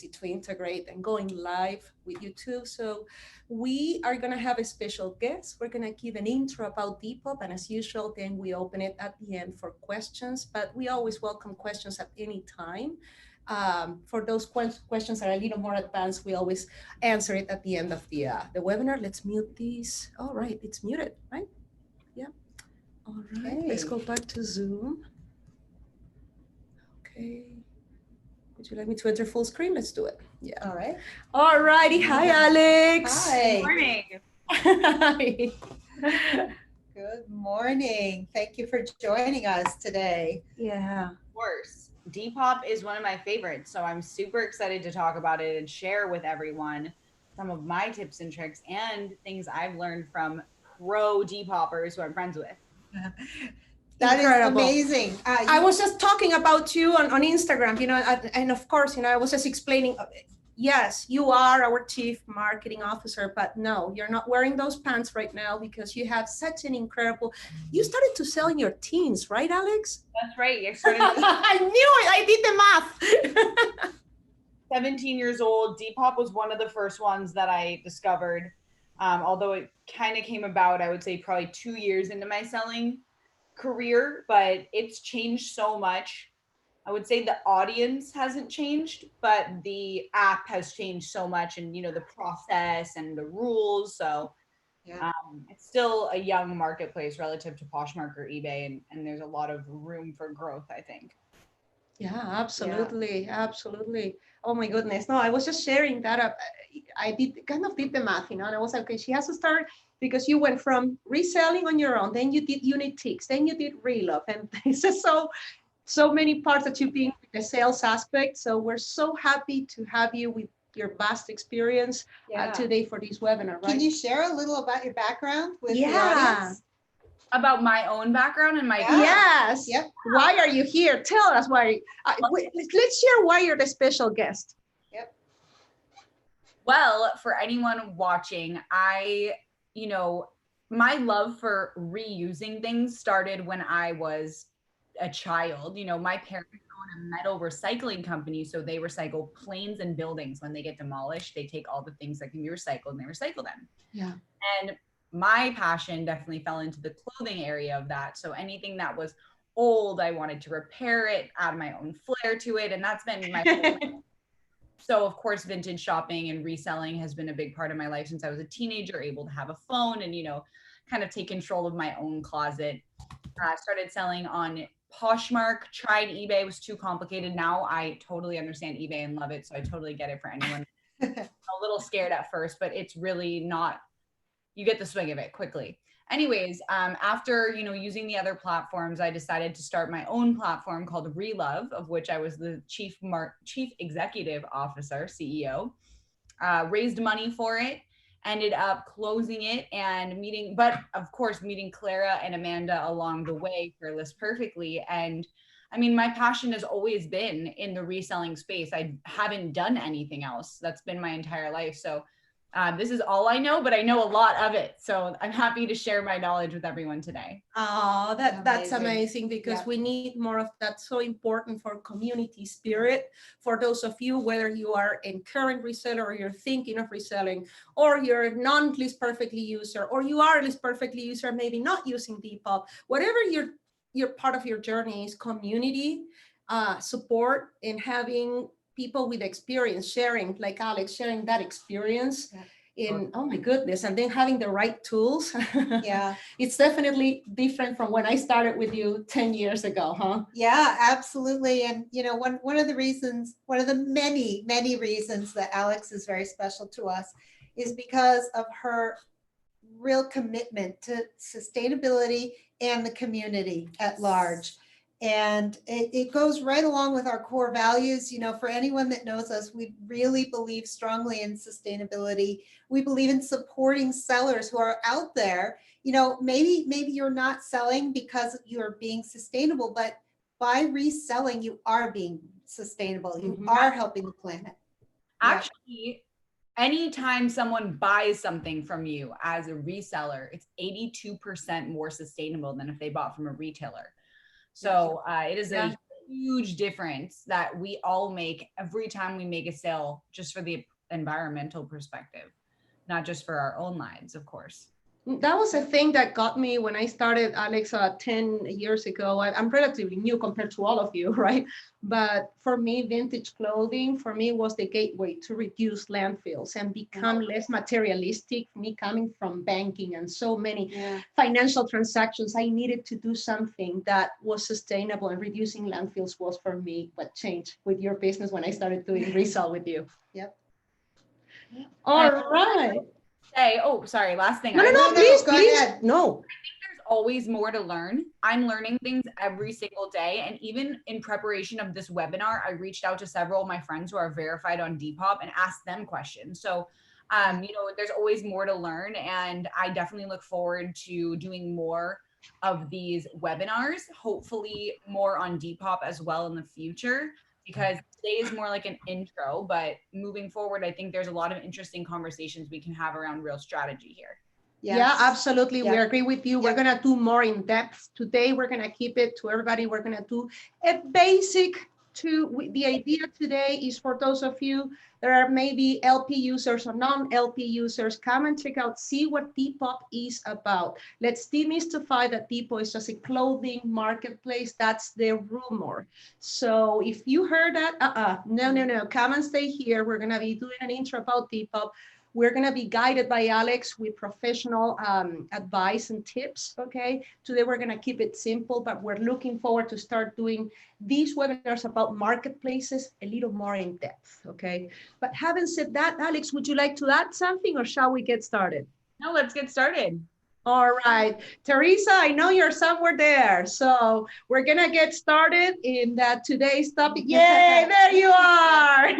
easy to integrate and going live with YouTube. So we are going to have a special guest. We're going to give an intro about Depop, and as usual, then we open it at the end for questions, but we always welcome questions at any time. For those questions that are a little more advanced, we always answer it at the end of the webinar. Let's mute these. All right, it's muted, right? Yeah. All right, Okay. let's go back to Zoom. Okay. Would you like me to enter full screen? Let's do it. Yeah. All right. All righty. Hi, Alex. Hi. Good morning. Hi. Good morning. Thank you for joining us today. Yeah. Of course. Depop is one of my favorites, so I'm super excited to talk about it and share with everyone some of my tips and tricks and things I've learned from pro Depoppers who I'm friends with. That Incredible. is amazing. I was just talking about you on Instagram, and of course, I was just explaining, yes, you are our chief marketing officer, but no, you're not wearing those pants right now because you have such an incredible, you started to sell in your teens, right, Alex? That's right. I started I knew it. I did the math. 17 years old. Depop was one of the first ones that I discovered. Although it kind of came about, I would say probably 2 years into my selling career, but it's changed so much. I would say the audience hasn't changed, but the app has changed so much, and the process and the rules. So Yeah. it's still a young marketplace relative to Poshmark or eBay, and there's a lot of room for growth, I think. Yeah, absolutely. Yeah. Absolutely. Oh my goodness. No, I was just sharing that up. I did the math, and I was like, okay, she has to start because you went from reselling on your own, then you did unit ticks, then you did relove, and it's just so many parts that you've been with the sales aspect. So we're so happy to have you with your vast experience today for this webinar, right? Can you share a little about your background with the Yeah. audience? About my own background and my Yes. Yep. Why are you here? Tell us why. Let's share why you're the special guest. Yep. Well, for anyone watching, my love for reusing things started when I was a child. My parents own a metal recycling company, so they recycle planes and buildings. When they get demolished, they take all the things that can be recycled and they recycle them. Yeah. And my passion definitely fell into the clothing area of that. So anything that was old, I wanted to repair it, add my own flair to it. And that's been my So of course, vintage shopping and reselling has been a big part of my life since I was a teenager, able to have a phone and, kind of take control of my own closet. Started selling on Poshmark, tried eBay, was too complicated. Now I totally understand eBay and love it. So I totally get it for anyone. A little scared at first, but it's really not, you get the swing of it quickly. Anyways, after, using the other platforms, I decided to start my own platform called Relove, of which I was the chief executive officer, CEO, raised money for it, ended up closing it and meeting Clara and Amanda along the way for List Perfectly. And I mean, my passion has always been in the reselling space. I haven't done anything else. That's been my entire life. So this is all I know, but I know a lot of it. So I'm happy to share my knowledge with everyone today. Oh, that's amazing because we need more of that. So important for community spirit. For those of you, whether you are a current reseller or you're thinking of reselling, or you're a non-List Perfectly user, or you are a List Perfectly user, maybe not using Depop, whatever your part of your journey is, community support and having people with experience sharing, like Alex, sharing that experience oh my goodness, and then having the right tools. Yeah. It's definitely different from when I started with you 10 years ago, huh? Yeah, absolutely. And, one of the many, many reasons that Alex is very special to us is because of her real commitment to sustainability and the community at large. And it goes right along with our core values. For anyone that knows us, we really believe strongly in sustainability. We believe in supporting sellers who are out there. Maybe you're not selling because you're being sustainable, but by reselling, you are being sustainable. You are helping the planet. Actually, anytime someone buys something from you as a reseller, it's 82% more sustainable than if they bought from a retailer. So it is a huge difference that we all make every time we make a sale, just for the environmental perspective, not just for our own lives, of course. That was a thing that got me when I started, Alex, 10 years ago. I'm relatively new compared to all of you, right? But for me, vintage clothing, for me, was the gateway to reduce landfills and become less materialistic. Me coming from banking and so many financial transactions, I needed to do something that was sustainable, and reducing landfills was for me what changed with your business when I started doing resale with you. Yep. All right. Sorry, last thing. No, please, go please. ahead. No. There's always more to learn. I'm learning things every single day. And even in preparation of this webinar, I reached out to several of my friends who are verified on Depop and asked them questions. So, there's always more to learn. And I definitely look forward to doing more of these webinars, hopefully more on Depop as well in the future, because today is more like an intro, but moving forward, I think there's a lot of interesting conversations we can have around real strategy here. Yes. Yeah, absolutely. Yeah. We agree with you. We're going to do more in depth. Today, we're going to keep it to everybody. We're going to do a basic the idea today is for those of you that are maybe LP users or non-LP users, come and check out, see what Depop is about. Let's demystify that Depop is just a clothing marketplace. That's the rumor. So if you heard that, no, come and stay here. We're going to be doing an intro about Depop. We're going to be guided by Alex with professional advice and tips, okay? Today, we're going to keep it simple, but we're looking forward to start doing these webinars about marketplaces a little more in depth, okay? But having said that, Alex, would you like to add something, or shall we get started? No, let's get started. All right. Teresa, I know you're somewhere there. So we're going to get started in today's topic. Yay, there you are.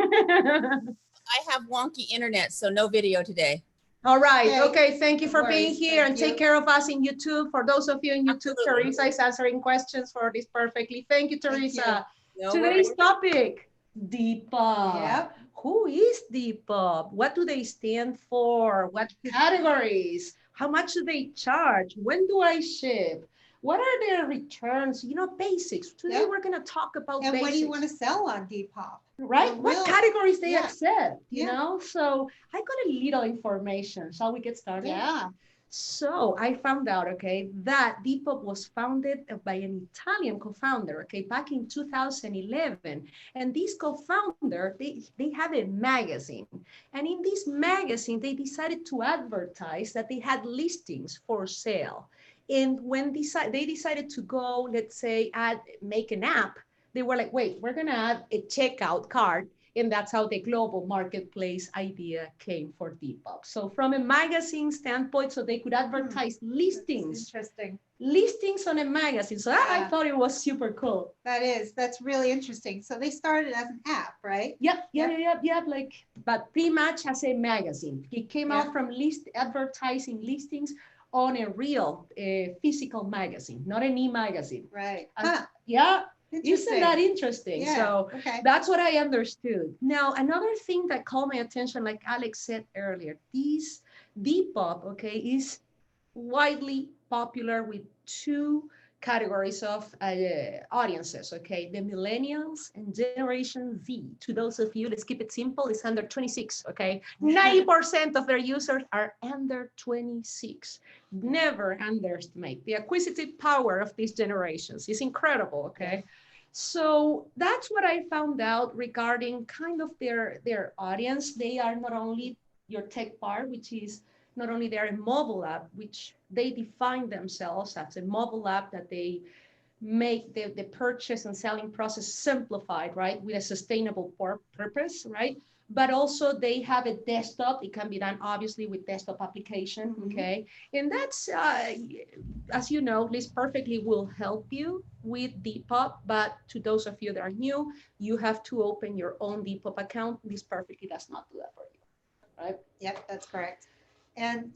I have wonky internet, so no video today. All right. Okay. Thank you for being worries. here, Thank and you. take care of us in YouTube. For those of you in YouTube, Absolutely. Teresa is answering questions for this perfectly. Thank you, Teresa. No Today's worries. topic, Depop. Yep. Who is Depop? What do they stand for? What categories? How much do they charge? When do I ship? What are their returns? Basics. Today, Yep. we're going to talk about And basics. what do you want to sell on Depop? Right? Real- What categories they yeah. accept, you Yeah. know? So I got a little information. Shall we get started? Yeah. So I found out, okay, that Depop was founded by an Italian co-founder, okay, back in 2011. And this co-founder, they have a magazine. And in this magazine, they decided to advertise that they had listings for sale. And when they decided to go, let's say, make an app, they were like, wait, we're going to add a checkout card. And that's how the global marketplace idea came for Depop. So from a magazine standpoint, so they could advertise listings. That's interesting. Listings on a magazine. So I thought it was super cool. That's really interesting. So they started as an app, right? Yep. But pretty much as a magazine. It came out from advertising listings on a real physical magazine, not an e-magazine. Right. Yeah. Interesting. Isn't that interesting? Yeah. So Okay. that's what I understood. Now, another thing that caught my attention, like Alex said earlier, this Depop, okay, is widely popular with two categories of audiences, okay? The millennials and Generation Z. To those of you, let's keep it simple, it's under 26, okay? 90% of their users are under 26. Never underestimate the acquisitive power of these generations. It's incredible, okay? So that's what I found out regarding kind of their audience. They are not only your tech part, which is not only they're a mobile app, which they define themselves as a mobile app that they make the purchase and selling process simplified, right? With a sustainable purpose, right? But also they have a desktop. It can be done obviously with desktop application, okay? And that's, as you know, Liz perfectly will help you with Depop, but to those of you that are new, you have to open your own Depop account. Liz perfectly does not do that for you, right? Yep, that's correct. And,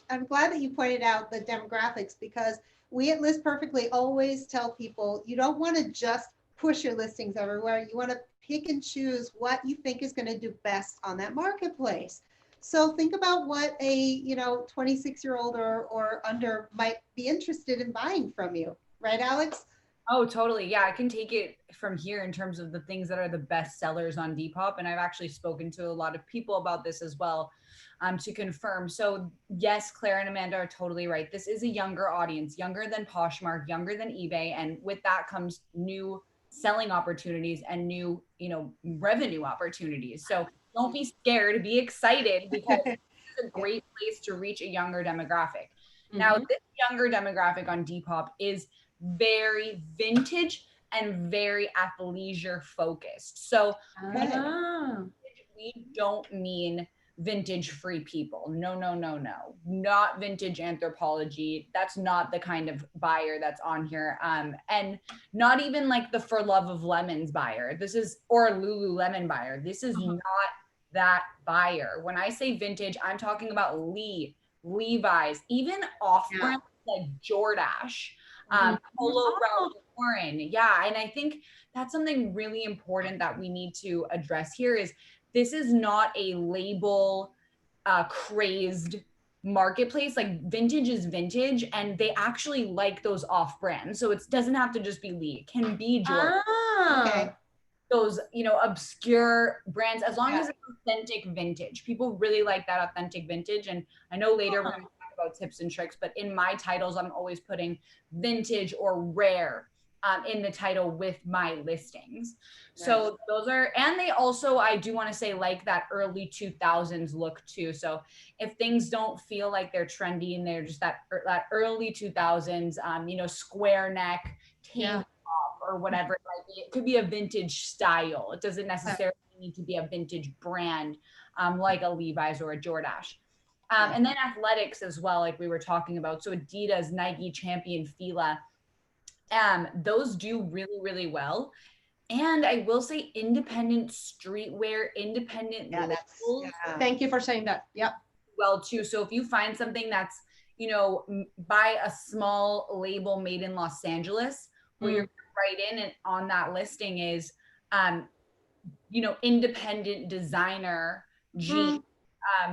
I'm glad that you pointed out the demographics, because we at List Perfectly always tell people, you don't want to just push your listings everywhere. You want to pick and choose what you think is going to do best on that marketplace. So think about what a, 26-year-old or under might be interested in buying from you, right, Alex? Oh, totally. Yeah, I can take it from here in terms of the things that are the best sellers on Depop. And I've actually spoken to a lot of people about this as well, to confirm. So yes, Claire and Amanda are totally right. This is a younger audience, younger than Poshmark, younger than eBay. And with that comes new selling opportunities and new, revenue opportunities. So don't be scared, be excited, because it's a great place to reach a younger demographic. Now, this younger demographic on Depop is very vintage and very athleisure focused. So we don't mean vintage free people. No, no, no, no. Not vintage Anthropologie. That's not the kind of buyer that's on here. And not even like the For Love of Lemons buyer. This is, or Lululemon buyer. This is not that buyer. When I say vintage, I'm talking about Levi's, even off-brand like JORDACHE, POLO, Ralph Lauren. Yeah. And I think that's something really important that we need to address here is this is not a label crazed marketplace. Like vintage is vintage, and they actually like those off brands. So it doesn't have to just be Lee. It can be Jordan. Okay. Those, obscure brands, as long as it's authentic vintage. People really like that authentic vintage. And I know later we're going to talk about tips and tricks, but in my titles, I'm always putting vintage or rare in the title with my listings. So those are, and they also, I do want to say, like that early 2000s look too. So if things don't feel like they're trendy and they're just that early 2000s, square neck, tank top or whatever it might be, it could be a vintage style. It doesn't necessarily need to be a vintage brand like a Levi's or a JORDACHE. And then athletics as well, like we were talking about. So Adidas, Nike, Champion, Fila, those do really, really well. And I will say independent streetwear, independent labels. Thank you for saying that. Yep. Well, too. So if you find something that's, by a small label made in Los Angeles, where you're right in and on that listing is, independent designer jeans,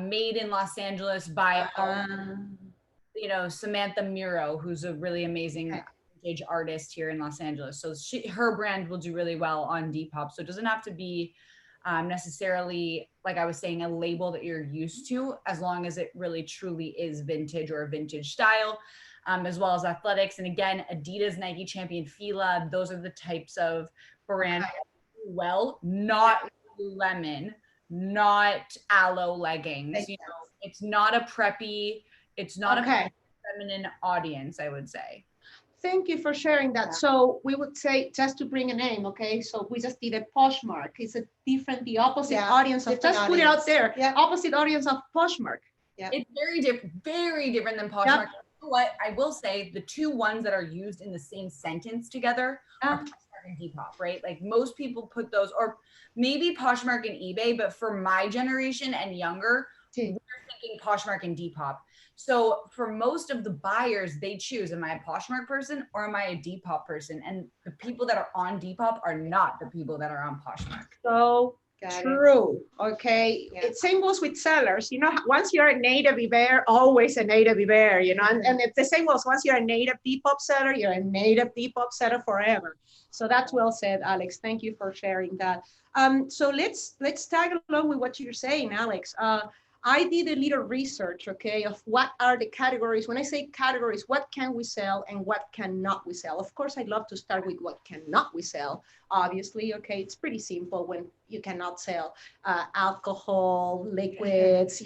made in Los Angeles by, Samantha Muro, who's a really amazing artist here in Los Angeles. So her brand will do really well on Depop. So it doesn't have to be necessarily, like I was saying, a label that you're used to, as long as it really truly is vintage or a vintage style, as well as athletics. And again, Adidas, Nike, Champion, Fila, those are the types of brands that do well, not Lululemon, not aloe leggings. It's not a preppy, it's not a feminine audience, I would say. Thank you for sharing that. So we would say, just to bring a name, okay? So we just did a Poshmark. It's the opposite audience of, just put it out there, opposite audience of Poshmark. It's very different than Poshmark. You know what? I will say the two ones that are used in the same sentence together are Poshmark and Depop, right? Like most people put those, or maybe Poshmark and eBay, but for my generation and younger, we're thinking Poshmark and Depop. So for most of the buyers, they choose, am I a Poshmark person or am I a Depop person? And the people that are on Depop are not the people that are on Poshmark. So true. Okay. It same goes with sellers. Once you're a native eBayer, always a native eBayer, and it's the same goes, once you're a native Depop seller, you're a native Depop seller forever. So that's well said, Alex. Thank you for sharing that. So let's tag along with what you're saying, Alex. I did a little research, okay, of what are the categories. When I say categories, what can we sell and what cannot we sell? Of course, I'd love to start with what cannot we sell, obviously, okay? It's pretty simple when you cannot sell alcohol, liquids,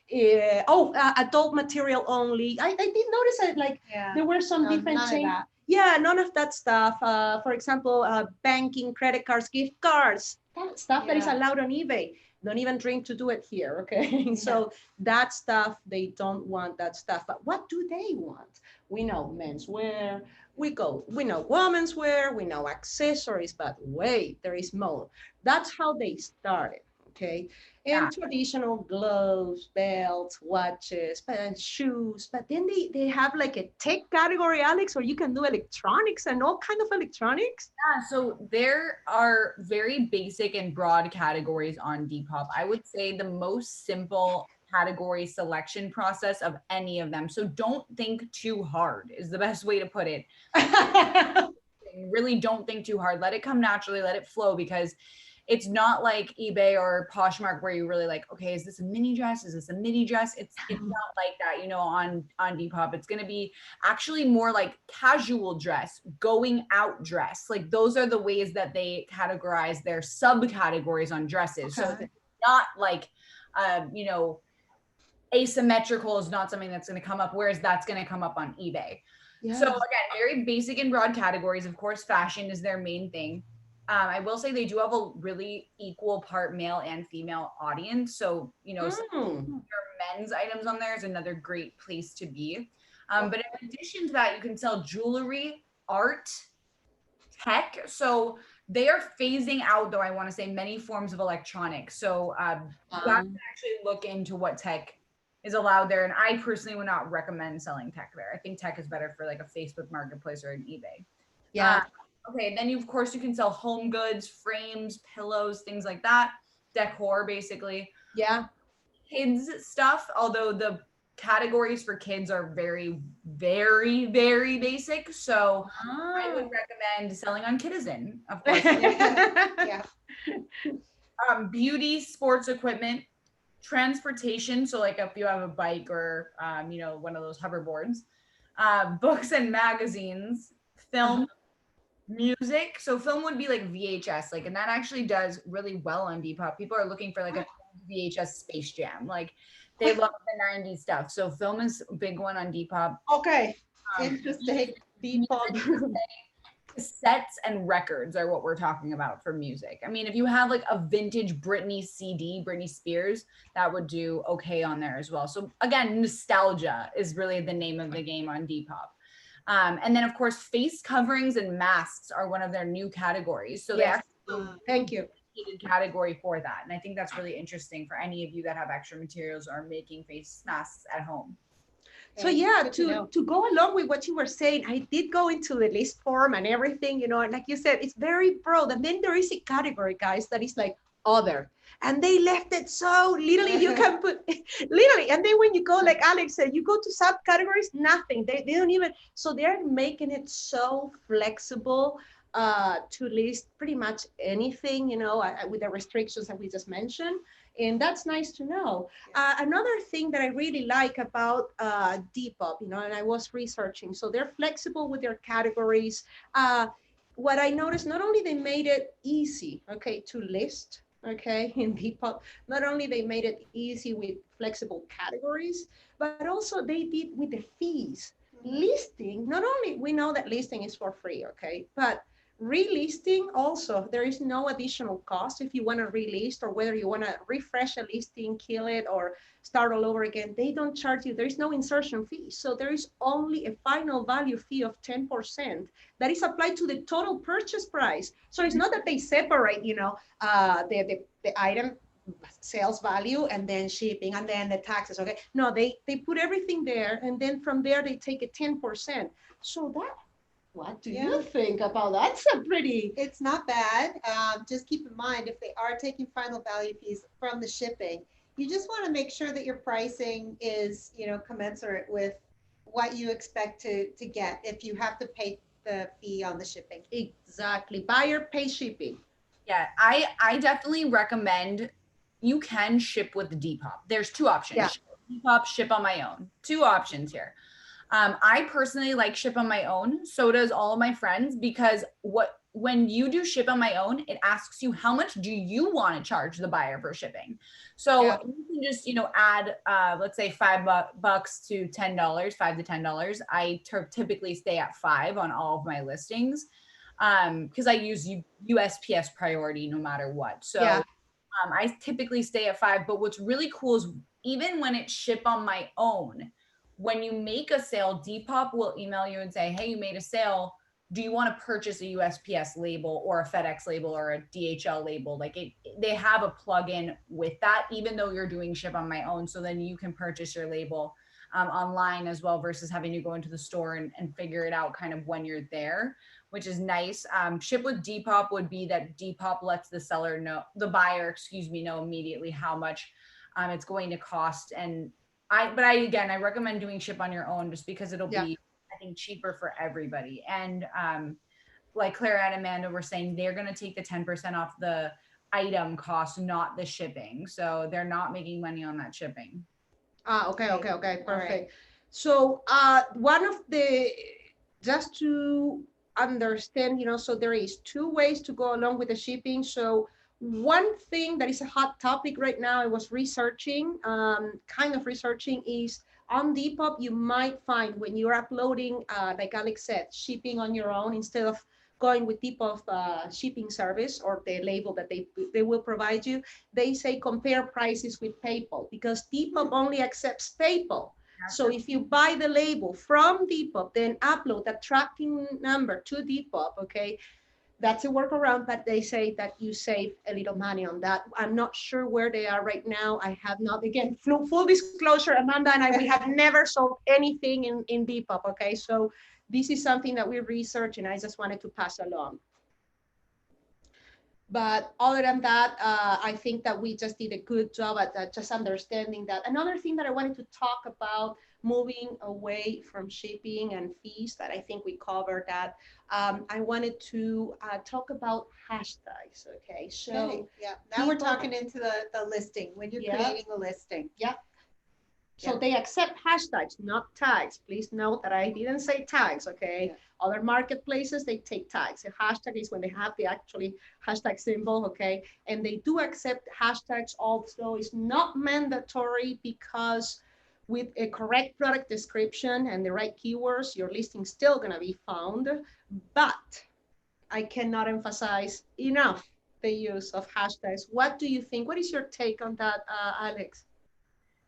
adult material only. I did notice that, there were some different changes. Yeah, none of that stuff. For example, banking, credit cards, gift cards, that stuff that is allowed on eBay. Don't even dream to do it here, okay? So that stuff, they don't want that stuff. But what do they want? We know menswear, we know women's wear, we know accessories, but wait, there is more. That's how they started, okay? And traditional gloves, belts, watches, and shoes. But then they have like a tech category, Alex, or you can do electronics and all kind of electronics. Yeah, so there are very basic and broad categories on Depop. I would say the most simple category selection process of any of them. So don't think too hard is the best way to put it. Really don't think too hard. Let it come naturally, let it flow, because it's not like eBay or Poshmark where you really like, okay, is this a mini dress? Is this a midi dress? It's not like that, you know, on Depop. It's going to be actually more like casual dress, going out dress. Like those are the ways that they categorize their subcategories on dresses. Okay. So it's not like, you know, asymmetrical is not something that's going to come up, whereas that's going to come up on eBay. Yeah. So again, very basic and broad categories. Of course, fashion is their main thing. I will say they do have a really equal part male and female audience. So, you know, your men's items on there is another great place to be. But in addition to that, you can sell jewelry, art, tech. So they are phasing out, though, I want to say, many forms of electronics. So you have to actually look into what tech is allowed there. And I personally would not recommend selling tech there. I think tech is better for like a Facebook marketplace or an eBay. Yeah. Okay, then of course you can sell home goods, frames, pillows, things like that. Decor, basically. Yeah. Kids stuff, although the categories for kids are very, very, very basic. So I would recommend selling on Kidizen, of course. Yeah. Beauty, sports equipment, transportation. So like if you have a bike or, you know, one of those hoverboards, books and magazines, film, music. So film would be like VHS, like, and that actually does really well on Depop. People are looking for like a VHS Space Jam. Like they love the 90s stuff. So film is a big one on Depop. Okay. Interesting. Depop. Cassettes and records are what we're talking about for music. I mean, if you have like a vintage Britney CD, Britney Spears, that would do okay on there as well. So again, nostalgia is really the name of the game on Depop. And then of course, face coverings and masks are one of their new categories. So they actually Thank you. category for that. And I think that's really interesting for any of you that have extra materials or are making face masks at home. So yeah, to go along with what you were saying, I did go into the list form and everything, you know, and like you said, it's very broad. And then there is a category, guys, that is like other. And they left it so literally you can put literally. And then when you go, like Alex said, you go to subcategories, nothing. They don't even, so they're making it so flexible to list pretty much anything, you know, with the restrictions that we just mentioned. And that's nice to know. Another thing that I really like about Depop, you know, and I was researching, so they're flexible with their categories. What I noticed, not only they made it easy, okay, to list, okay, in Depop, not only they made it easy with flexible categories, but also they did with the fees. Listing, not only, we know that listing is for free, okay, but relisting also, there is no additional cost if you want to relist, or whether you want to refresh a listing, kill it, or start all over again. They don't charge you. There is no insertion fee. So there is only a final value fee of 10% that is applied to the total purchase price. So it's not that they separate, you know, the item sales value and then shipping and then the taxes. Okay, no, they put everything there, and then from there they take a 10%. So that, what do you think about that? It's a pretty, it's not bad. Just keep in mind, if they are taking final value fees from the shipping, you just want to make sure that your pricing is, you know, commensurate with what you expect to get if you have to pay the fee on the shipping. exactly, buyer pay shipping. Yeah, I definitely recommend, you can ship with Depop. There's two options. Yeah. Ship with Depop, ship on my own. Two options here. I personally like ship on my own. So does all of my friends, because when you do ship on my own, it asks you how much do you want to charge the buyer for shipping. So you can just, you know, add, let's say $5 to $10, $5 to $10. I typically stay at $5 on all of my listings, because I use USPS priority no matter what. So I typically stay at $5. But what's really cool is even when it's ship on my own, when you make a sale, Depop will email you and say, hey, you made a sale. Do you want to purchase a USPS label or a FedEx label or a DHL label? Like they have a plugin with that, even though you're doing ship on my own. So then you can purchase your label online as well, versus having to go into the store and figure it out kind of when you're there, which is nice. Ship with Depop would be that Depop lets the buyer know immediately how much it's going to cost. And I recommend doing ship on your own, just because it'll be, I think, cheaper for everybody. And like Clara and Amanda were saying, they're going to take the 10% off the item cost, not the shipping. So they're not making money on that shipping. Okay, perfect. right. So one of the, just to understand, so there is two ways to go along with the shipping. So one thing that is a hot topic right now, I was researching, kind of researching, is on Depop, you might find when you're uploading, like Alex said, shipping on your own instead of going with Depop shipping service or the label that they will provide you, they say compare prices with PayPal because Depop only accepts PayPal. So if you buy the label from Depop, then upload that tracking number to Depop, okay, that's a workaround, but they say that you save a little money on that. I'm not sure where they are right now. I have not, again, full disclosure, Amanda and I, we have never sold anything in Depop, okay? So this is something that we researched and I just wanted to pass along. But other than that, I think that we just did a good job at just understanding that. Another thing that I wanted to talk about, moving away from shipping and fees, that I think we covered that. I wanted to talk about hashtags, okay? So Okay, yeah, now we're talking into the listing, when you're creating a listing. Yeah. So they accept hashtags, not tags. Please note that I didn't say tags, okay? Yeah. Other marketplaces, they take tags. A hashtag is when they have the actually hashtag symbol, okay? And they do accept hashtags also. It's not mandatory because with a correct product description and the right keywords, your listing's still gonna be found. But I cannot emphasize enough the use of hashtags. What do you think? What is your take on that, Alex?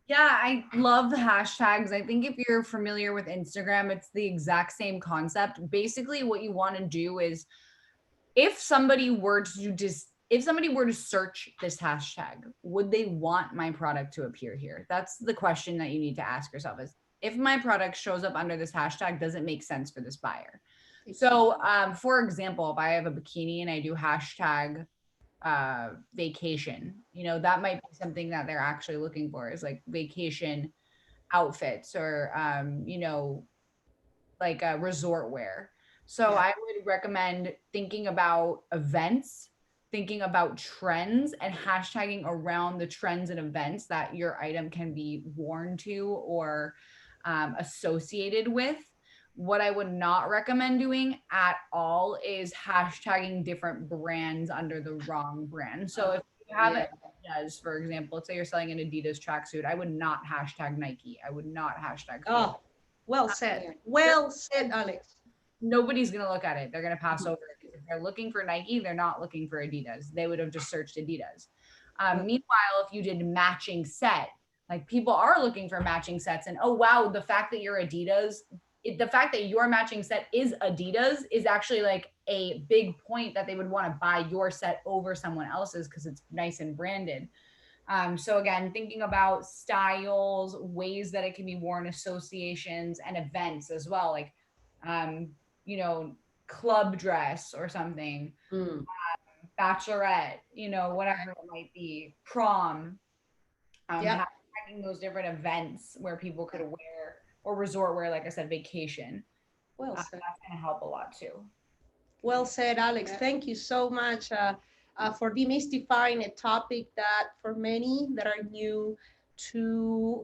Yeah, I love the hashtags. I think if you're familiar with Instagram, it's the exact same concept. Basically, what you want to do is if somebody were to search this hashtag, would they want my product to appear here? That's the question that you need to ask yourself is, if my product shows up under this hashtag, does it make sense for this buyer? So, for example, if I have a bikini and I do hashtag vacation, that might be something that they're actually looking for, is like vacation outfits or like a resort wear. So I would recommend thinking about events, thinking about trends, and hashtagging around the trends and events that your item can be worn to or associated with. What I would not recommend doing at all is hashtagging different brands under the wrong brand. So if you have Adidas, for example, let's say you're selling an Adidas tracksuit, I would not hashtag Nike. I would not hashtag. Oh, well said. Well said, Alex. Nobody's going to look at it. They're going to pass over it. If they're looking for Nike, they're not looking for Adidas. They would have just searched Adidas. Meanwhile, if you did matching set, like people are looking for matching sets, and oh wow, the fact that you're Adidas, the fact that your matching set is Adidas is actually like a big point that they would want to buy your set over someone else's because it's nice and branded. So again, thinking about styles, ways that it can be worn, associations, and events as well, like club dress or something, bachelorette, whatever it might be, prom, having those different events where people could wear, or resort wear, like I said, vacation. Well said. That's going to help a lot too. Well said, Alex. Thank you so much for demystifying a topic that for many that are new to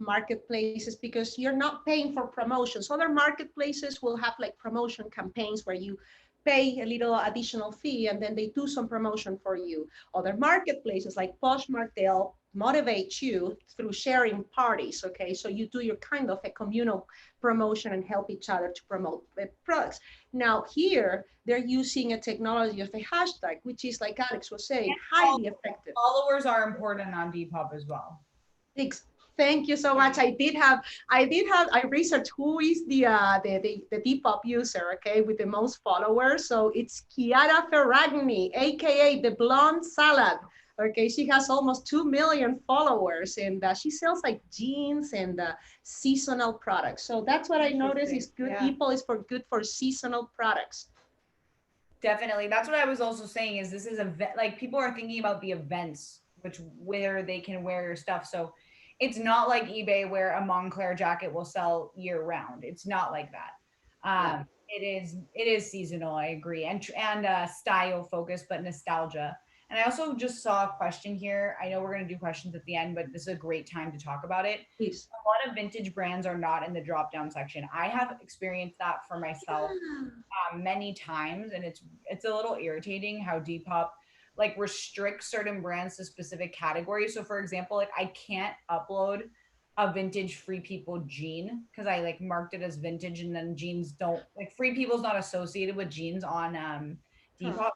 marketplaces, because you're not paying for promotions. Other marketplaces will have like promotion campaigns where you pay a little additional fee and then they do some promotion for you. Other marketplaces like Poshmark, they'll motivate you through sharing parties, okay? So you do your kind of a communal promotion and help each other to promote the products. Now here, they're using a technology of a hashtag, which is, like Alex was saying, highly effective. Followers are important on Depop as well. Thank you so much. I researched who is the Depop user, okay, with the most followers. So it's Chiara Ferragni, aka the Blonde Salad. Okay, she has almost 2 million followers, and she sells like jeans and seasonal products. So that's what I noticed is good. Depop is good for seasonal products. Definitely. That's what I was also saying is this is like people are thinking about the events, where they can wear your stuff. So it's not like eBay where a Montclair jacket will sell year round. It's not like that. It is seasonal. I agree, and style focused, but nostalgia. And I also just saw a question here. I know we're going to do questions at the end, but this is a great time to talk about it. Please. A lot of vintage brands are not in the drop down section. I have experienced that for myself many times, and it's a little irritating how Depop like restricts certain brands to specific categories. So for example, like I can't upload a vintage Free People jean because I like marked it as vintage, and then jeans don't like Free People's not associated with jeans on Depop.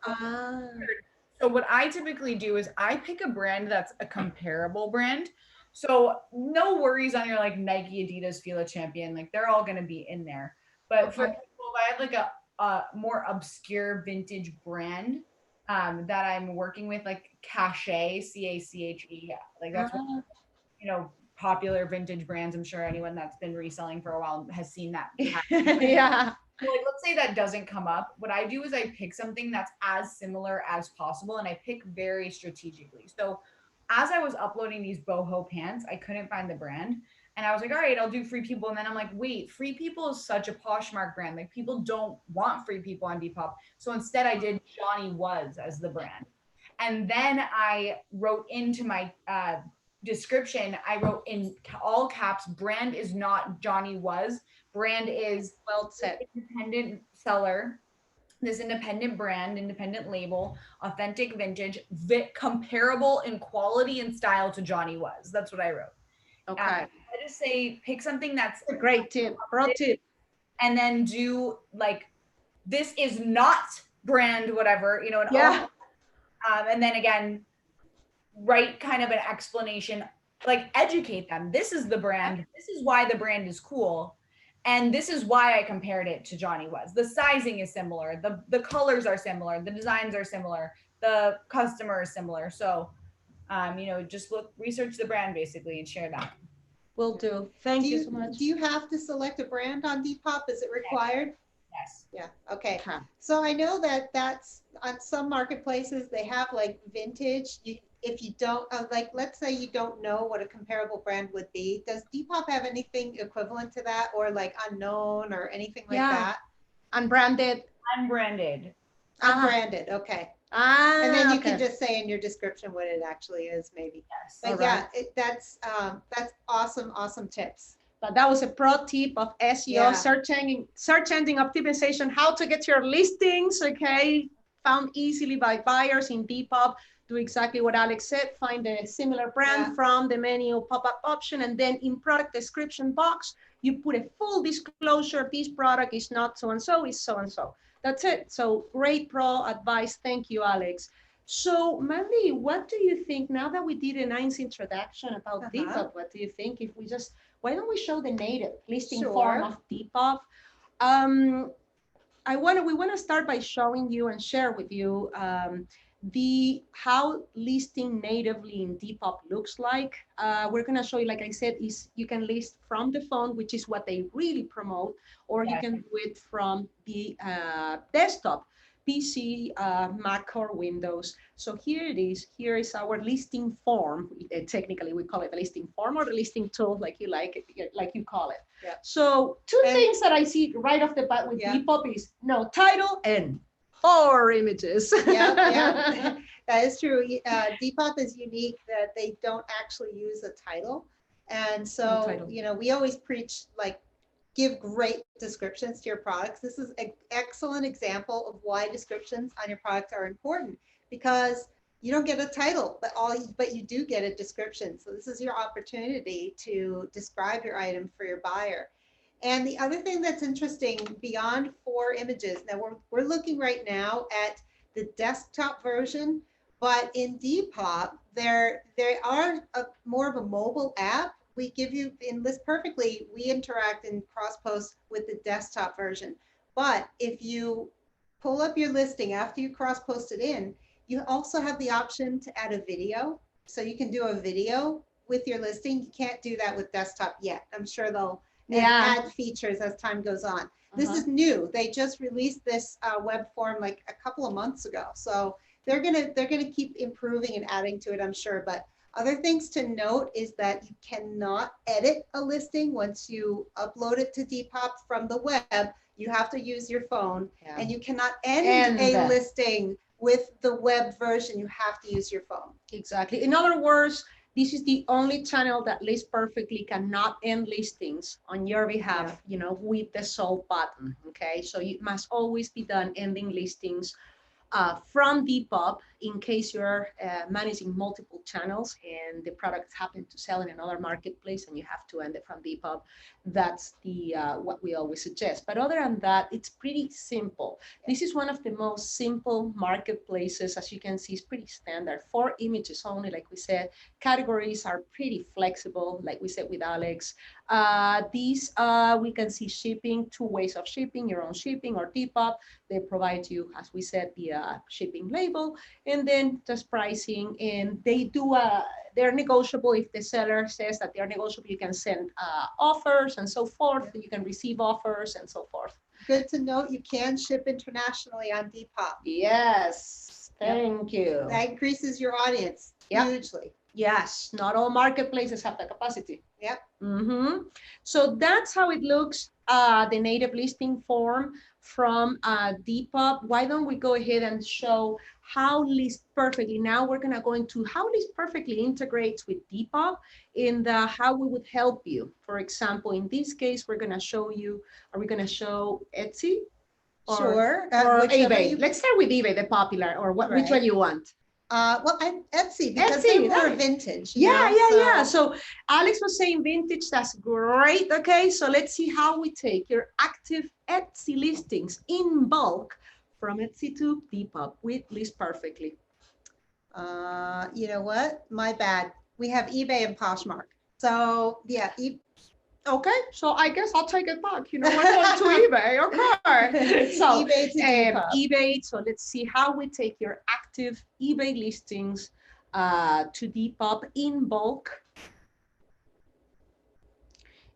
So what I typically do is I pick a brand that's a comparable brand. So no worries on your like Nike, Adidas, Fila Champion, like they're all going to be in there. But for example, if I have like a more obscure vintage brand that I'm working with, like Cache, CACHE, like that's what, you know, popular vintage brands. I'm sure anyone that's been reselling for a while has seen that. Yeah. So like, let's say that doesn't come up. What I do is I pick something that's as similar as possible, and I pick very strategically. So as I was uploading these boho pants, I couldn't find the brand. And I was like, all right, I'll do Free People. And then I'm like, wait, Free People is such a Poshmark brand. Like people don't want Free People on Depop. So instead I did Johnny Was as the brand. And then I wrote into my description, I wrote in all caps, brand is not Johnny Was. Brand is Well said. Independent seller, this independent brand, independent label, authentic vintage, comparable in quality and style to Johnny Was. That's what I wrote. Okay. I just say pick something that's a great tip. Pro tip. And then do like, this is not brand whatever, you know, and yeah. And then again, write kind of an explanation, like educate them. This is the brand. This is why the brand is cool. And this is why I compared it to Johnny Was. The sizing is similar. The colors are similar. The designs are similar. The customer is similar. So, you know, just research the brand basically and share that. Will do. Thank you so much. Do you have to select a brand on Depop? Is it required? Yes. Yeah. Okay. So I know that that's on some marketplaces, they have like vintage. If you don't like, let's say you don't know what a comparable brand would be. Does Depop have anything equivalent to that, or like unknown or anything like that? Unbranded. Unbranded. Unbranded. Okay. And then you can just say in your description what it actually is, maybe. Yes. But yeah, that's awesome tips. But that was a pro tip of SEO, search engine optimization, how to get your listings, okay, found easily by buyers in Depop. Do exactly what Alex said, find a similar brand from the menu pop-up option, and then in product description box, you put a full disclosure, this product is not so-and-so, it's so-and-so. That's it. So great pro advice. Thank you, Alex. So Mandy, what do you think, now that we did a nice introduction about Depop, what do you think if we just, why don't we show the native listing form of Depop? We want to start by showing you and share with you how listing natively in Depop looks like. We're going to show you, like I said, is you can list from the phone, which is what they really promote, or you can do it from the desktop, PC, Mac, or Windows. So here it is. Here is our listing form. Technically, we call it a listing form or the listing tool, like you call it. Yeah. So two things that I see right off the bat with Depop is no title and 4 images. Yeah, that is true. Depop is unique that they don't actually use a title. And so, you know, we always preach, like, give great descriptions to your products. This is an excellent example of why descriptions on your products are important, because you don't get a title, but you do get a description. So this is your opportunity to describe your item for your buyer. And the other thing that's interesting, beyond 4 images, now we're looking right now at the desktop version, but in Depop, they are more of a mobile app. We give you in List Perfectly, we interact in crosspost with the desktop version. But if you pull up your listing after you crosspost it in, you also have the option to add a video. So you can do a video with your listing. You can't do that with desktop yet. I'm sure they'll add features as time goes on. This is new. They just released this web form like a couple of months ago. So they're gonna keep improving and adding to it, I'm sure. But other things to note is that you cannot edit a listing once you upload it to Depop from the web. You have to use your phone, Yeah. and you cannot end a that. listing with the web version. You have to use your phone. Exactly. In other words, this is the only channel that List Perfectly cannot end listings on your behalf, you know, with the sold button. Okay, so it must always be done ending listings from Depop in case you're managing multiple channels and the products happen to sell in another marketplace and you have to end it from Depop. That's the what we always suggest. But other than that, it's pretty simple. This is one of the most simple marketplaces. As you can see, it's pretty standard. 4 images only, like we said. Categories are pretty flexible, like we said with Alex. These we can see shipping, 2 ways of shipping, your own shipping or Depop. They provide you, as we said, the shipping label, and then just pricing. And they do they're negotiable. If the seller says that they're negotiable, you can send offers and so forth. You can receive offers and so forth. Good to note, you can ship internationally on Depop. Yes, thank you. That increases your audience hugely. Yes, not all marketplaces have the capacity. Yep. So that's how it looks, the native listing form from Depop. Why don't we go ahead and show how List Perfectly, now we're gonna go into how List Perfectly integrates with Depop and how we would help you. For example, in this case, we're gonna show you, are we gonna show Etsy? Sure. Or eBay. Let's start with eBay, the popular, or what, which Right. one you want? Well, Etsy, because Etsy, they're more right. vintage. Yeah. So Alex was saying vintage, that's great. Okay, so let's see how we take your active Etsy listings in bulk from Etsy to Depop with List Perfectly. You know what? My bad. We have eBay and Poshmark. So yeah, Okay, so I guess I'll take it back. You know, we're going to eBay. Okay. So eBay to Depop. eBay. So let's see how we take your active eBay listings to Depop in bulk.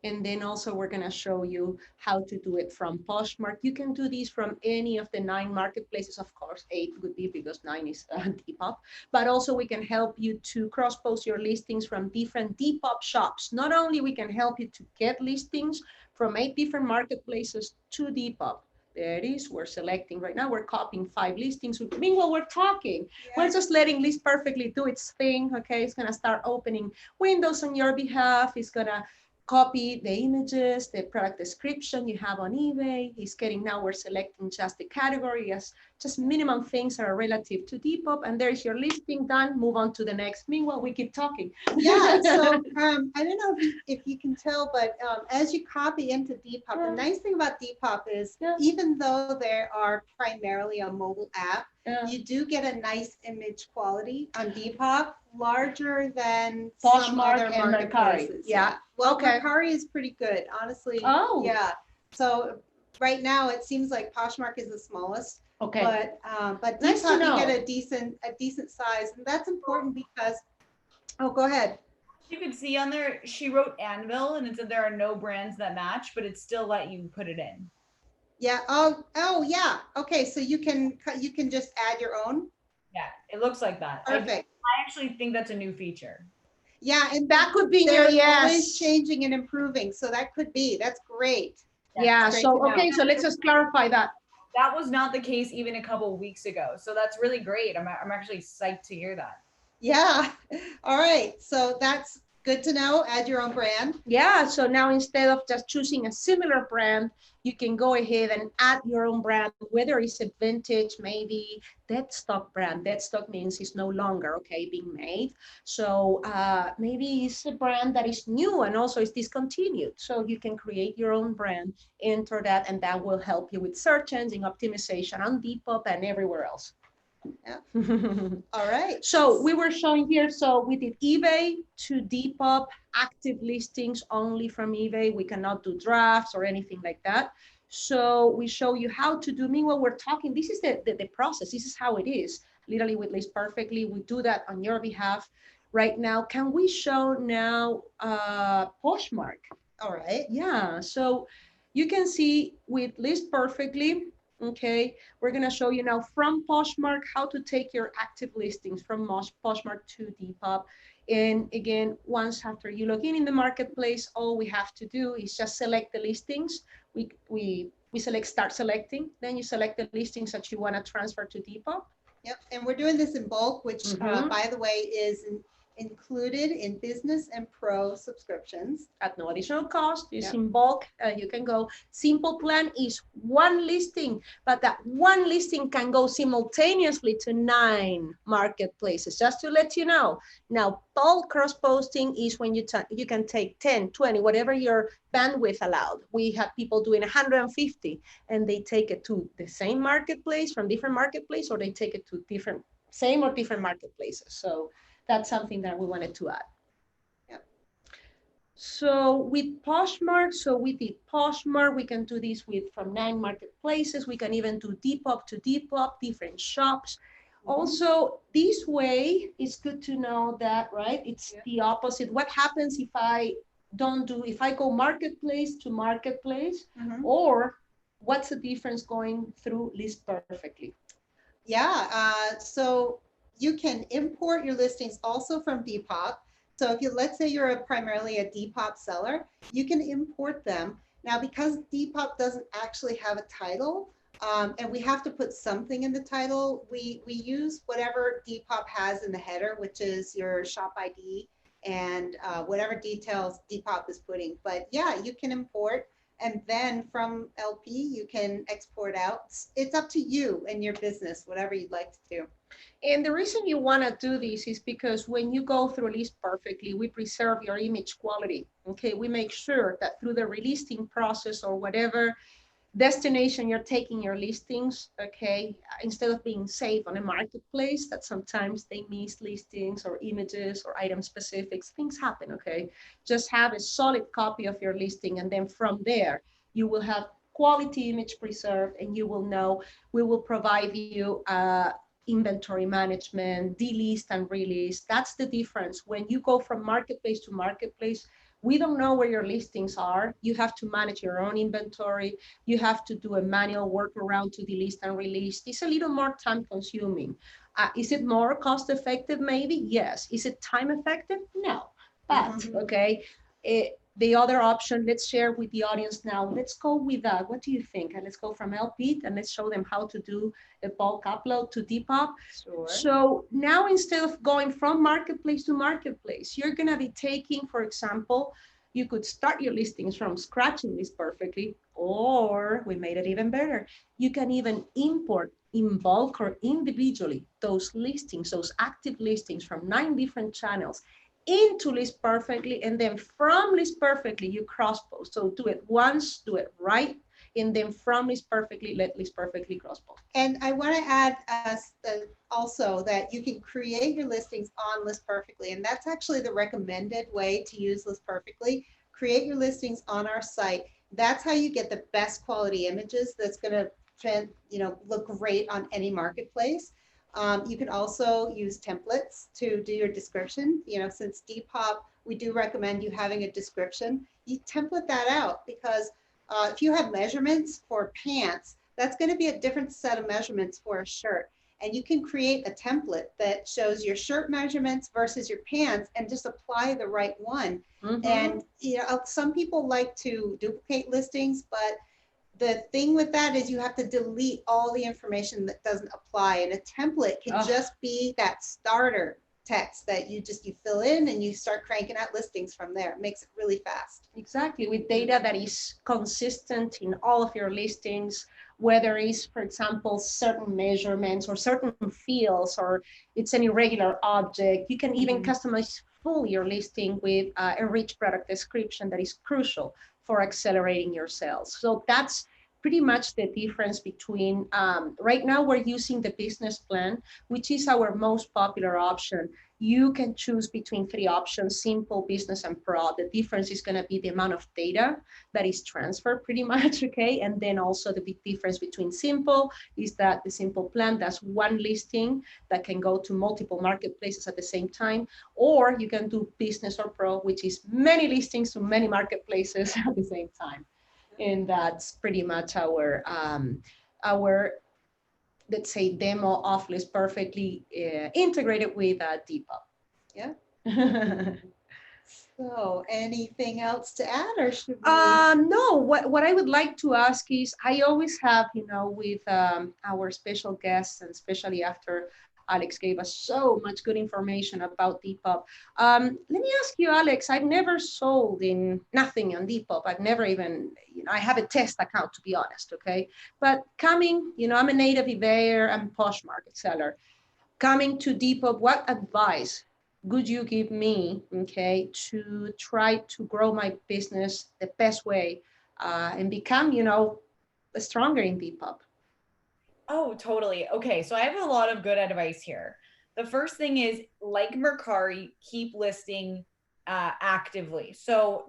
And then also we're going to show you how to do it from Poshmark. You can do these from any of the 9 marketplaces. Of course, 8 would be because 9 is Depop. But also we can help you to cross-post your listings from different Depop shops. Not only we can help you to get listings from 8 different marketplaces to Depop. There it is. We're selecting right now. We're copying 5 listings. Meanwhile, we're talking. We're just letting List Perfectly do its thing. Okay, it's going to start opening windows on your behalf. It's going to copy the images, the product description you have on eBay. It's getting, now we're selecting just the category as just minimum things that are relative to Depop, and there's your listing done. Move on to the next. Meanwhile, we keep talking. Yeah, so I don't know if you can tell, but as you copy into Depop, the nice thing about Depop is even though they are primarily a mobile app, you do get a nice image quality on Depop, larger than some other Poshmark and Mercari. marketplaces. Yeah. Well, Mercari is pretty good, honestly. Oh. Yeah. So right now it seems like Poshmark is the smallest. Okay. But Nice to Depop, know. you get a decent size, and that's important because. Oh, go ahead. You could see on there, she wrote Anvil and it said there are no brands that match, but it still let you put it in. Yeah. Oh, yeah. Okay. So you can just add your own. Yeah, it looks like that. Perfect. I actually think that's a new feature. Yeah, and that could be they're your always changing and improving. So that's great. Yeah. That's So great to okay. know. So let's just clarify that. That was not the case even a couple of weeks ago. So that's really great. I'm actually psyched to hear that. Yeah. All right. So that's good to know. Add your own brand. Yeah. So now instead of just choosing a similar brand, you can go ahead and add your own brand, whether it's a vintage, maybe dead stock brand. Dead stock means it's no longer being made. So maybe it's a brand that is new and also is discontinued. So you can create your own brand, enter that, and that will help you with search engine optimization on Depop and everywhere else. Yeah. All right. So we were showing here, so we did eBay to Depop, active listings only from eBay. We cannot do drafts or anything like that. So we show you how to do, meanwhile we're talking, this is the process. This is how it is, literally with List Perfectly. We do that on your behalf right now. Can we show now Poshmark? All right. Yeah, so you can see with List Perfectly, okay, we're gonna show you now from Poshmark how to take your active listings from Poshmark to Depop. And again, once after you log in the marketplace, all we have to do is just select the listings. We we select start selecting, then you select the listings that you want to transfer to Depop. Yep, and we're doing this in bulk, which Mhm. by the way, is included in business and pro subscriptions. At no additional cost, it's Yep. in bulk. You can go. Simple plan is one listing, but that one listing can go simultaneously to 9 marketplaces, just to let you know. Now, bulk cross posting is when you can take 10, 20, whatever your bandwidth allowed. We have people doing 150, and they take it to the same marketplace from different marketplace, or they take it to same or different marketplaces. So that's something that we wanted to add. So with Poshmark, we did Poshmark. We can do this with from 9 marketplaces. We can even do Depop to Depop, different shops. Also, this way, it's good to know that, right? It's the opposite. What happens if I go marketplace to marketplace, or what's the difference going through List Perfectly? Yeah, so you can import your listings also from Depop. So if let's say you're primarily a Depop seller, you can import them. Now, because Depop doesn't actually have a title, and we have to put something in the title, we use whatever Depop has in the header, which is your shop ID and whatever details Depop is putting. But yeah, you can import. And then from LP, you can export out. It's up to you and your business, whatever you'd like to do. And the reason you want to do this is because when you go through List Perfectly, we preserve your image quality. Okay, we make sure that through the relisting process or whatever destination you're taking your listings, okay, instead of being saved on a marketplace, that sometimes they miss listings or images or item specifics, things happen, okay? Just have a solid copy of your listing, and then from there, you will have quality image preserved, and you will know, we will provide you inventory management, delist and relist. That's the difference. When you go from marketplace to marketplace, we don't know where your listings are. You have to manage your own inventory. You have to do a manual workaround to delist and relist. It's a little more time consuming. Is it more cost effective? Maybe, yes. Is it time effective? No, but okay. The other option, let's share with the audience now. Let's go with that. What do you think? And let's go from LP and let's show them how to do a bulk upload to Depop. Sure. So now instead of going from marketplace to marketplace, you're going to be taking, for example, you could start your listings from scratch in List Perfectly, or we made it even better. You can even import in bulk or individually those listings, those active listings from 9 different channels into List Perfectly, and then from List Perfectly you cross post. So do it once, do it right, and then from List Perfectly, let List Perfectly cross post. And I want to add also that you can create your listings on List Perfectly, and that's actually the recommended way to use List Perfectly. Create your listings on our site. That's how you get the best quality images. That's going to, look great on any marketplace. You can also use templates to do your description. Since Depop, we do recommend you having a description. You template that out, because if you have measurements for pants, that's going to be a different set of measurements for a shirt. And you can create a template that shows your shirt measurements versus your pants and just apply the right one. And some people like to duplicate listings, but the thing with that is you have to delete all the information that doesn't apply. And a template can just be that starter text that you fill in and you start cranking out listings from there. It makes it really fast. Exactly, with data that is consistent in all of your listings, whether it's, for example, certain measurements or certain fields, or it's an irregular object. You can even customize fully your listing with a rich product description that is crucial for accelerating your sales. So that's pretty much the difference between, right now we're using the business plan, which is our most popular option. You can choose between 3 options: simple, business, and pro. The difference is going to be the amount of data that is transferred pretty much, okay? And then also the big difference between simple is that the simple plan does one listing that can go to multiple marketplaces at the same time, or you can do business or pro, which is many listings to many marketplaces at the same time. And that's pretty much our let's say demo of List Perfectly integrated with Depop. Yeah. So anything else to add, or should we? No, what I would like to ask is, I always have, with our special guests, and especially after Alex gave us so much good information about Depop. Let me ask you, Alex, I've never sold in nothing on Depop. I've never even, I have a test account, to be honest, okay? But coming, I'm a native Ebayer and Poshmark seller. Coming to Depop, what advice would you give me, okay, to try to grow my business the best way and become, stronger in Depop? Oh, totally. Okay, so I have a lot of good advice here. The first thing is, like Mercari, keep listing actively. So,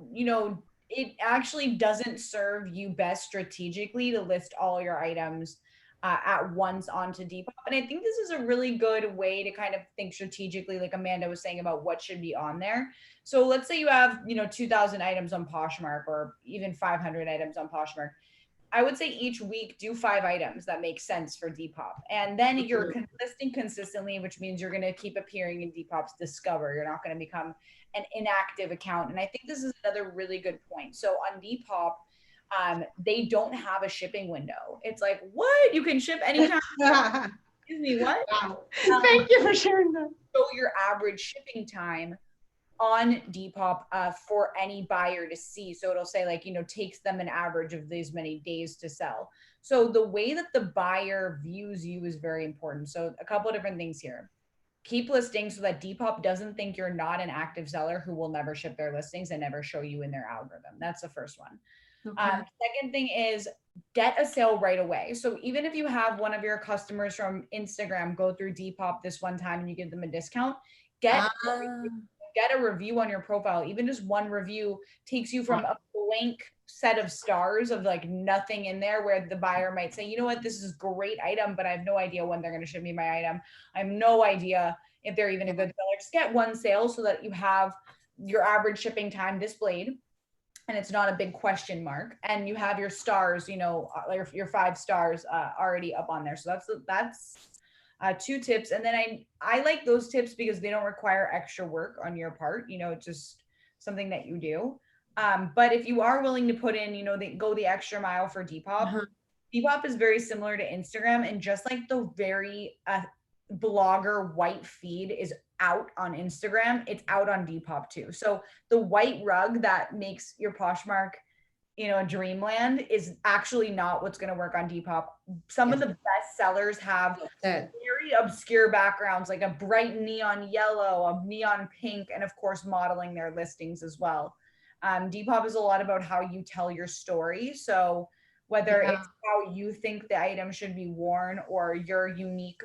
it actually doesn't serve you best strategically to list all your items at once onto Depop. And I think this is a really good way to kind of think strategically, like Amanda was saying, about what should be on there. So let's say you have, 2,000 items on Poshmark, or even 500 items on Poshmark. I would say each week do 5 items that make sense for Depop. And then you're listing consistently, which means you're going to keep appearing in Depop's Discover. You're not going to become an inactive account. And I think this is another really good point. So on Depop, they don't have a shipping window. It's like, what? You can ship anytime? Excuse me, what? Wow. Thank you for sharing that. So your average shipping time on Depop for any buyer to see. So it'll say, like, takes them an average of these many days to sell. So the way that the buyer views you is very important. So a couple of different things here. Keep listing so that Depop doesn't think you're not an active seller who will never ship their listings and never show you in their algorithm. That's the first one. Okay. Second thing is, get a sale right away. So even if you have one of your customers from Instagram go through Depop this one time and you give them a discount, get a review on your profile. Even just one review takes you from a blank set of stars of like nothing in there, where the buyer might say, you know what, this is a great item, but I have no idea when they're going to ship me my item. I have no idea if they're even a good seller. Just get one sale so that you have your average shipping time displayed and it's not a big question mark, and you have your stars, your 5 stars already up on there. So that's 2 tips. And then I like those tips because they don't require extra work on your part. It's just something that you do. But if you are willing to put in, they go the extra mile for Depop. Depop is very similar to Instagram, and just like the very blogger white feed is out on Instagram, it's out on Depop too. So the white rug that makes your Poshmark, dreamland is actually not what's going to work on Depop. Some of the best sellers have very obscure backgrounds, like a bright neon yellow, a neon pink, and of course modeling their listings as well. Depop is a lot about how you tell your story. So whether it's how you think the item should be worn or your unique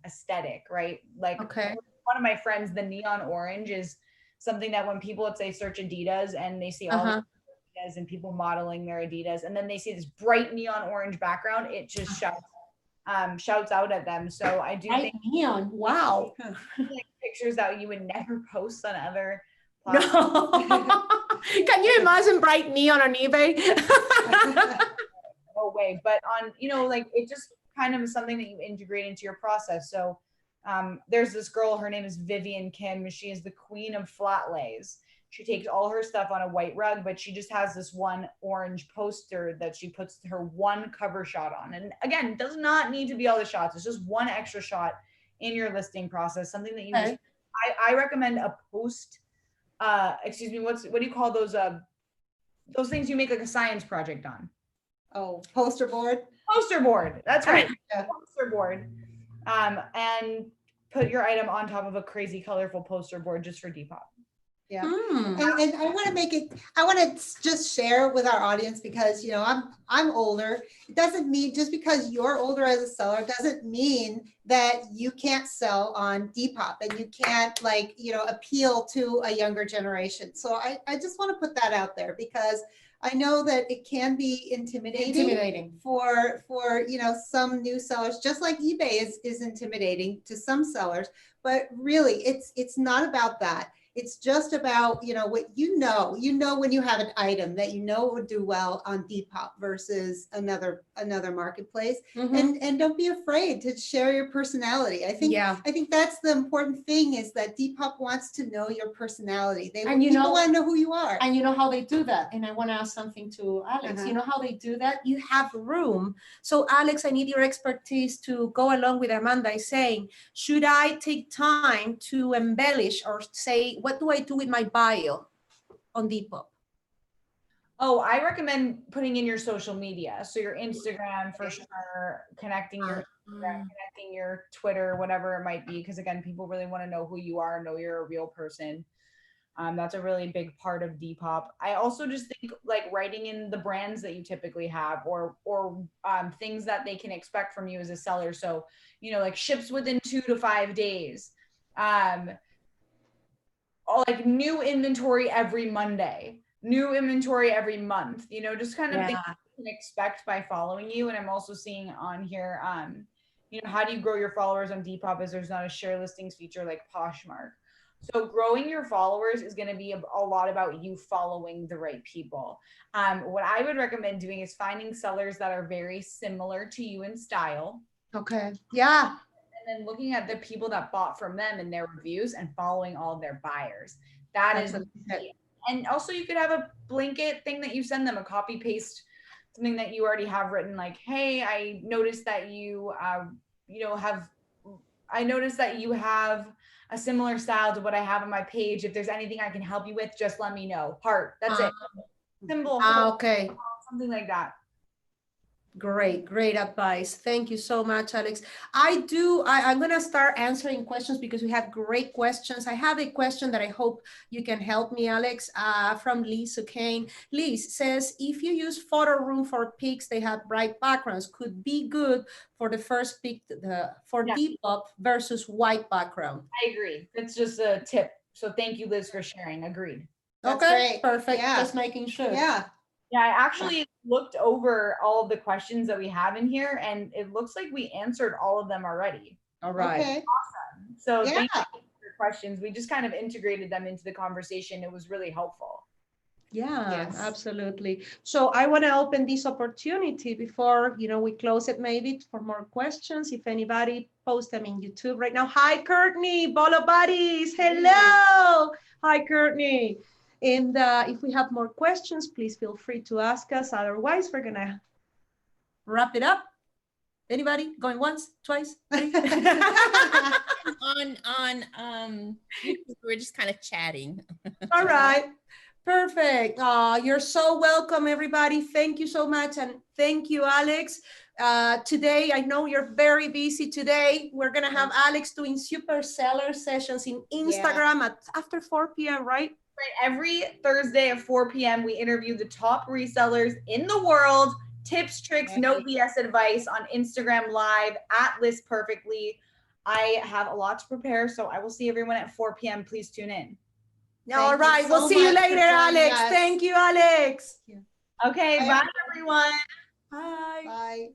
aesthetic, right? Like one of my friends, the neon orange is something that when people, let's say, search Adidas and they see all the Adidas and people modeling their Adidas, and then they see this bright neon orange background, it just shouts out at them. So I do think neon, wow. Like pictures that you would never post on other platforms. Can you imagine bright neon on eBay? No way. But on, like it just kind of something that you integrate into your process. So there's this girl, her name is Vivian Kim. She is the queen of flat lays. She takes all her stuff on a white rug, but she just has this one orange poster that she puts her one cover shot on. And again, it does not need to be all the shots. It's just one extra shot in your listing process, something that you just, I recommend a post, excuse me, what do you call those things you make like a science project on? Oh, poster board. Poster board. That's right. Poster board. And put your item on top of a crazy colorful poster board just for Depop. Yeah. And I want to just share with our audience, because, I'm older. It doesn't mean, just because you're older as a seller doesn't mean that you can't sell on Depop and you can't appeal to a younger generation. So I just want to put that out there, because I know that it can be intimidating for some new sellers, just like eBay is intimidating to some sellers, but really it's not about that. It's just about, what you know when you have an item that would do well on Depop versus another marketplace. Mhm. And don't be afraid to share your personality. I think that's the important thing, is that Depop wants to know your personality. People want to know who you are. And you know how they do that. And I want to ask something to Alex. Uh-huh. You know how they do that? You have room. So Alex, I need your expertise to go along with Amanda is saying, should I take time to embellish or say, what do I do with my bio on Depop? Oh, I recommend putting in your social media. So your Instagram for sure, connecting your Instagram, connecting your Twitter, whatever it might be. Because again, people really want to know who you are, know you're a real person. That's a really big part of Depop. I also just think like writing in the brands that you typically have, or things that they can expect from you as a seller. So, like ships within 2 to 5 days. Like new inventory every Monday, new inventory every month, just kind of things you can expect by following you. And I'm also seeing on here, how do you grow your followers on Depop, as there's not a share listings feature like Poshmark. So growing your followers is going to be a lot about you following the right people. What I would recommend doing is finding sellers that are very similar to you in style. Okay. Yeah. And then looking at the people that bought from them and their reviews and following all of their buyers. That's and also you could have a blanket thing that you send them, a copy paste, something that you already have written, like, hey, I noticed that you have a similar style to what I have on my page. If there's anything I can help you with, just let me know. Heart. That's it. Symbol. Okay. Something like that. Great advice. Thank you so much, Alex. I'm going to start answering questions because we have great questions. I have a question that I hope you can help me, Alex, from Liz O'Kane. Liz says, if you use photo room for pics, they have bright backgrounds, could be good for the first pic for Depop versus white background. I agree. That's just a tip. So thank you, Liz, for sharing. Agreed. That's okay, great. Perfect. Yeah. Just making sure. Yeah. Yeah, I actually looked over all of the questions that we have in here, and it looks like we answered all of them already. All right. Okay. Awesome. So thank you for your questions. We just kind of integrated them into the conversation. It was really helpful. Yeah, Yes. Absolutely. So I want to open this opportunity before, we close it maybe for more questions. If anybody posts them in YouTube right now. Hi, Courtney, Bolo Buddies. Hello. Hi, Courtney. And if we have more questions, please feel free to ask us. Otherwise, we're going to wrap it up. Anybody going once, twice, three? We're just kind of chatting. All right. Perfect. You're so welcome, everybody. Thank you so much. And thank you, Alex. Today, I know you're very busy today. We're going to have Alex doing super seller sessions in Instagram after 4 p.m., right? Right. Every Thursday at 4 p.m., we interview the top resellers in the world. Tips, tricks, no BS advice on Instagram Live at List Perfectly. I have a lot to prepare, so I will see everyone at 4 p.m. Please tune in. All right. We'll see you later, Alex. Thank you, Alex. Okay. Bye, everyone. Bye. Bye.